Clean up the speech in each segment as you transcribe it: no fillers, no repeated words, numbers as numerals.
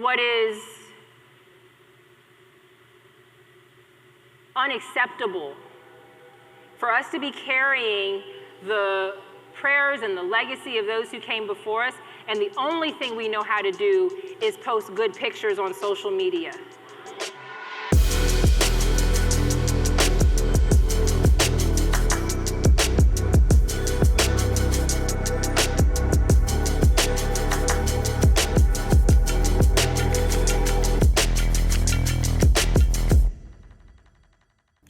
what is unacceptable for us to be carrying the prayers and the legacy of those who came before us, and the only thing we know how to do is post good pictures on social media.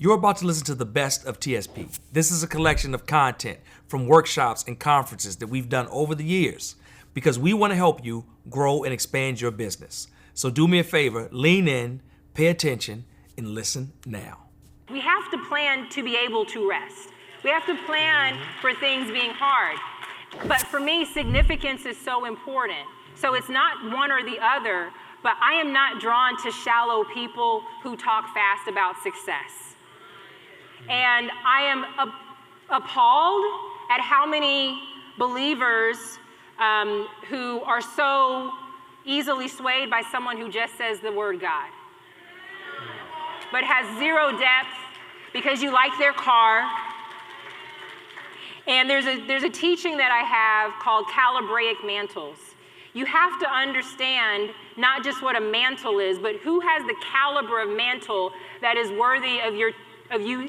You're about to listen to the best of TSP. This is a collection of content from workshops and conferences that we've done over the years because we want to help you grow and expand your business. So do me a favor, lean in, pay attention, and listen now. We have to plan to be able to rest. We have to plan for things being hard. But for me, significance is so important. So it's not one or the other, but I am not drawn to shallow people who talk fast about success. And I am appalled at how many believers who are so easily swayed by someone who just says the word God, but has zero depth because you like their car. And there's a teaching that I have called calibraic mantles. You have to understand not just what a mantle is, but who has the caliber of mantle that is worthy of you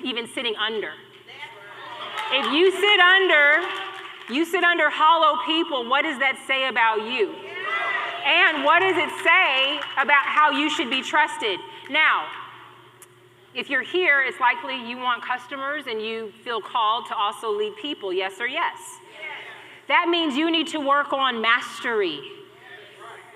even sitting under. If you sit under hollow people, what does that say about you? And what does it say about how you should be trusted? Now, if you're here, it's likely you want customers and you feel called to also lead people, yes or yes? That means you need to work on mastery.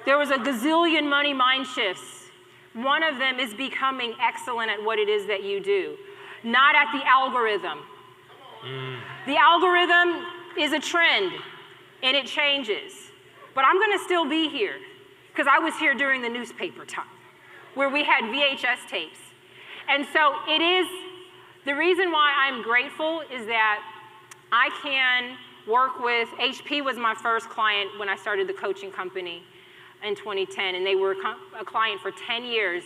There was a gazillion money mind shifts. One of them is becoming excellent at what it is that you do, not at the algorithm. The algorithm is a trend and it changes. But I'm gonna still be here because I was here during the newspaper time where we had VHS tapes. And so it is, the reason why I'm grateful is that I can work with, HP was my first client when I started the coaching company in 2010, and they were a client for 10 years.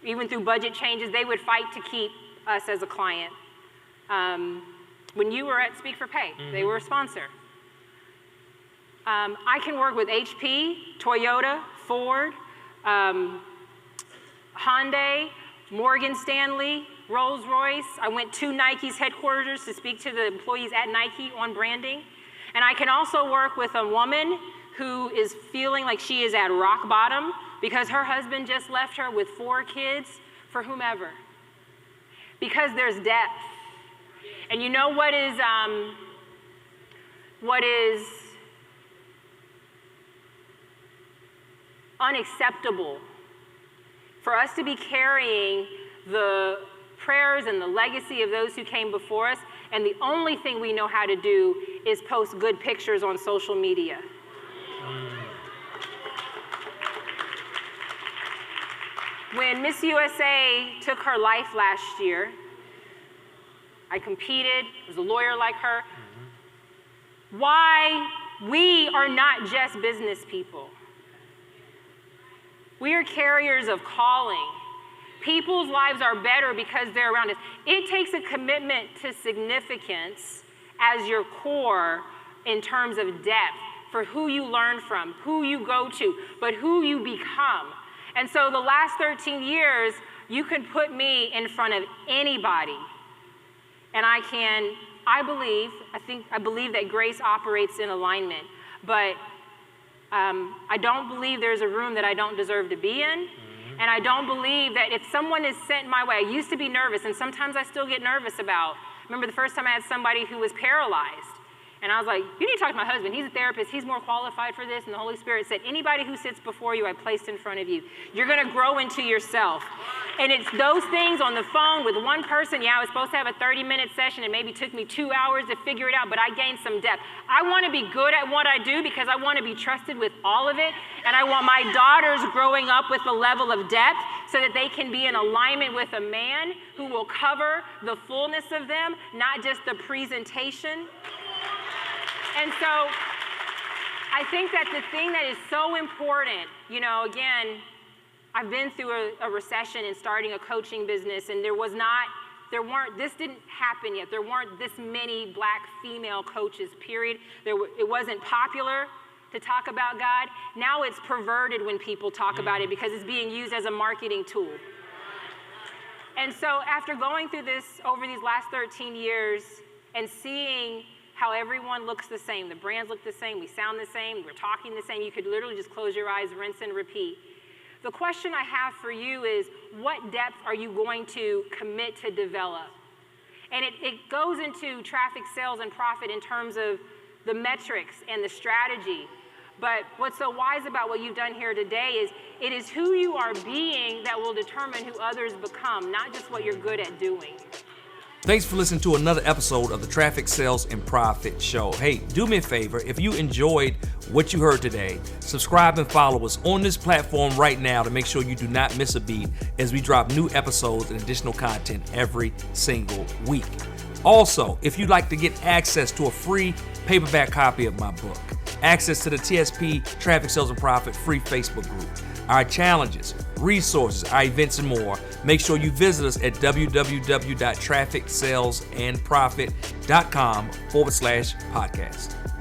Even through budget changes, they would fight to keep us as a client. When you were at Speak for Pay, they were a sponsor. I can work with HP, Toyota, Ford, Hyundai, Morgan Stanley, Rolls-Royce. I went to Nike's headquarters to speak to the employees at Nike on branding. And I can also work with a woman who is feeling like she is at rock bottom because her husband just left her with 4 kids for whomever. Because there's depth. And you know what is unacceptable? For us to be carrying the prayers and the legacy of those who came before us, and the only thing we know how to do is post good pictures on social media. When Miss USA took her life last year, I competed, was a lawyer like her. Why we are not just business people. We are carriers of calling. People's lives are better because they're around us. It takes a commitment to significance as your core in terms of depth for who you learn from, who you go to, but who you become. And so the last 13 years, you can put me in front of anybody. And I believe that grace operates in alignment, but I don't believe there's a room that I don't deserve to be in. And I don't believe that if someone is sent my way, I used to be nervous, and sometimes I still get nervous about, remember the first time I had somebody who was paralyzed. And I was like, you need to talk to my husband. He's a therapist. He's more qualified for this. And the Holy Spirit said, anybody who sits before you, I placed in front of you. You're going to grow into yourself. And it's those things on the phone with one person. Yeah, I was supposed to have a 30-minute session. It maybe took me 2 hours to figure it out, but I gained some depth. I want to be good at what I do because I want to be trusted with all of it. And I want my daughters growing up with a level of depth so that they can be in alignment with a man who will cover the fullness of them, not just the presentation. And so I think that the thing that is so important, again, I've been through a recession and starting a coaching business, and this didn't happen yet. There weren't this many black female coaches, period. It wasn't popular to talk about God. Now it's perverted when people talk about it because it's being used as a marketing tool. And so after going through this over these last 13 years and seeing how everyone looks the same, the brands look the same, we sound the same, we're talking the same, you could literally just close your eyes, rinse and repeat. The question I have for you is, what depth are you going to commit to develop? And it goes into traffic, sales, and profit in terms of the metrics and the strategy. But what's so wise about what you've done here today is it is who you are being that will determine who others become, not just what you're good at doing. Thanks for listening to another episode of the Traffic, Sales, and Profit Show. Hey, do me a favor. If you enjoyed what you heard today, subscribe and follow us on this platform right now to make sure you do not miss a beat as we drop new episodes and additional content every single week. Also, if you'd like to get access to a free paperback copy of my book, access to the TSP Traffic, Sales, and Profit free Facebook group, our challenges, resources, our events, and more, make sure you visit us at www.trafficsalesandprofit.com/podcast.